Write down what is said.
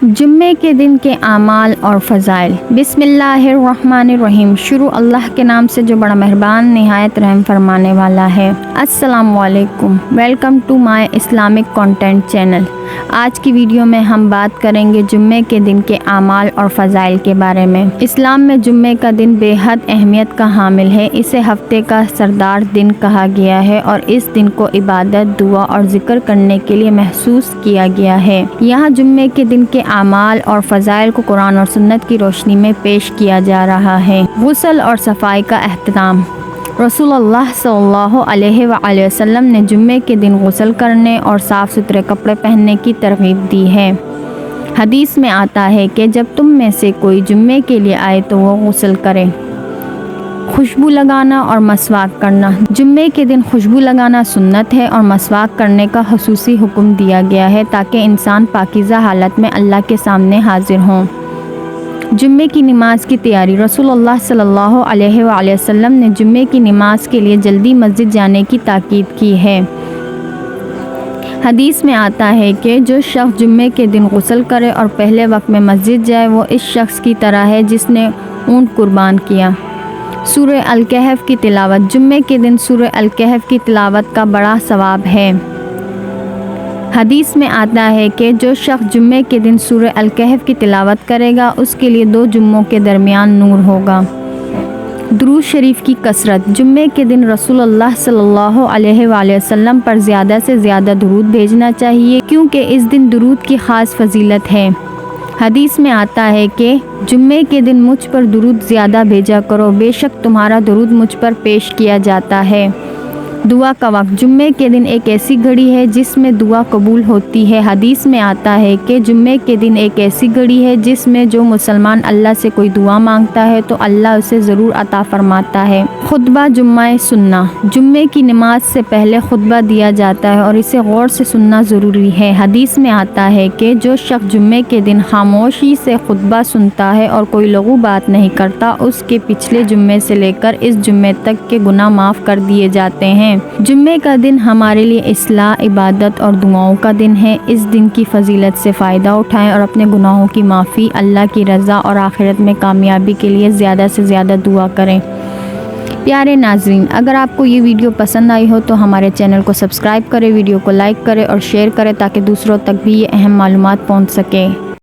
जुम्मे के दिन के आमाल और फ़ज़ाइल। बिस्मिल्लाहिर्रहमानिर्रहीम। शुरू अल्लाह के नाम से जो बड़ा मेहरबान निहायत रहम फरमाने वाला है। अस्सलामु अलैकुम, welcome to my Islamic content channel. आज की वीडियो में हम बात करेंगे जुम्मे के दिन के आमाल और फ़ज़ाइल के बारे में। इस्लाम में जुम्मे का दिन बेहद अहमियत का हामिल है। इसे हफ्ते का सरदार दिन कहा गया है और इस दिन को इबादत, दुआ और जिक्र करने के लिए महसूस किया गया है। यहाँ जुम्मे के दिन के आमाल और फ़ज़ाइल को कुरान और सुन्नत की रोशनी में पेश किया जा रहा है। गुस्ल और सफाई का एहतमाम। रसूलुल्लाह सल्लल्लाहु अलैहि वसल्लम ने जुम्मे के दिन गुस्ल करने और साफ़ सुथरे कपड़े पहनने की तरगीब दी है। हदीस में आता है कि जब तुम में से कोई जुम्मे के लिए आए तो वो गुस्ल करे। खुशबू लगाना और मसवाक करना। जुम्मे के दिन खुशबू लगाना सुन्नत है और मसवाक करने का खुसूसी हुक्म दिया गया है ताकि इंसान पाकीज़ा हालत में अल्लाह के सामने हाजिर हों। जुम्मे की नमाज की तैयारी। रसूलुल्लाह सल्लल्लाहु अलैहि वसल्लम ने जुम्मे की नमाज के लिए जल्दी मस्जिद जाने की ताकीद की है। हदीस में आता है कि जो शख्स जुम्मे के दिन गुस्ल करे और पहले वक्त में मस्जिद जाए वो इस शख्स की तरह है जिसने ऊँट कुर्बान किया। सूरह अल-कहफ की तिलावत। जुम्मे के दिन सूरह अल-कहफ की तिलावत का बड़ा सवाब है। हदीस में आता है कि जो शख्स जुम्मे के दिन सूरह अल-कहफ की तिलावत करेगा उसके लिए 2 जुम्मों के दरमियान नूर होगा। दुरूद शरीफ की कसरत। जुम्मे के दिन रसूलुल्लाह सल्लल्लाहु अलैहि वसल्लम पर ज़्यादा से ज़्यादा दुरूद भेजना चाहिए क्योंकि इस दिन दुरूद की ख़ास फजीलत है। हदीस में आता है कि जुम्मे के दिन मुझ पर दुरूद ज़्यादा भेजा करो, बेशक तुम्हारा दुरूद मुझ पर पेश किया जाता है। दुआ का वक्त। जुम्मे के दिन एक ऐसी घड़ी है जिसमें दुआ कबूल होती है। हदीस में आता है कि जुम्मे के दिन एक ऐसी घड़ी है जिसमें जो मुसलमान अल्लाह से कोई दुआ मांगता है तो अल्लाह उसे ज़रूर अता फरमाता है। खुतबा जुम्मा सुन्ना। जुम्मे की नमाज से पहले खुतबा दिया जाता है और इसे गौर से सुनना ज़रूरी है। हदीस में आता है कि जो शख्स जुम्मे के दिन खामोशी से खुतबा सुनता है और कोई लघु बात नहीं करता उसके पिछले जुम्मे से लेकर इस जुम्मे तक के गुनाह माफ़ कर दिए जाते हैं। जुम्मे का दिन हमारे लिए इस्लाह, इबादत और दुआओं का दिन है। इस दिन की फजीलत से फ़ायदा उठाएं और अपने गुनाहों की माफ़ी, अल्लाह की रज़ा और आखिरत में कामयाबी के लिए ज़्यादा से ज़्यादा दुआ करें। प्यारे नाज़रीन, अगर आपको ये वीडियो पसंद आई हो तो हमारे चैनल को सब्सक्राइब करें, वीडियो को लाइक करें और शेयर करें ताकि दूसरों तक भी ये अहम मालूमात पहुँच सके।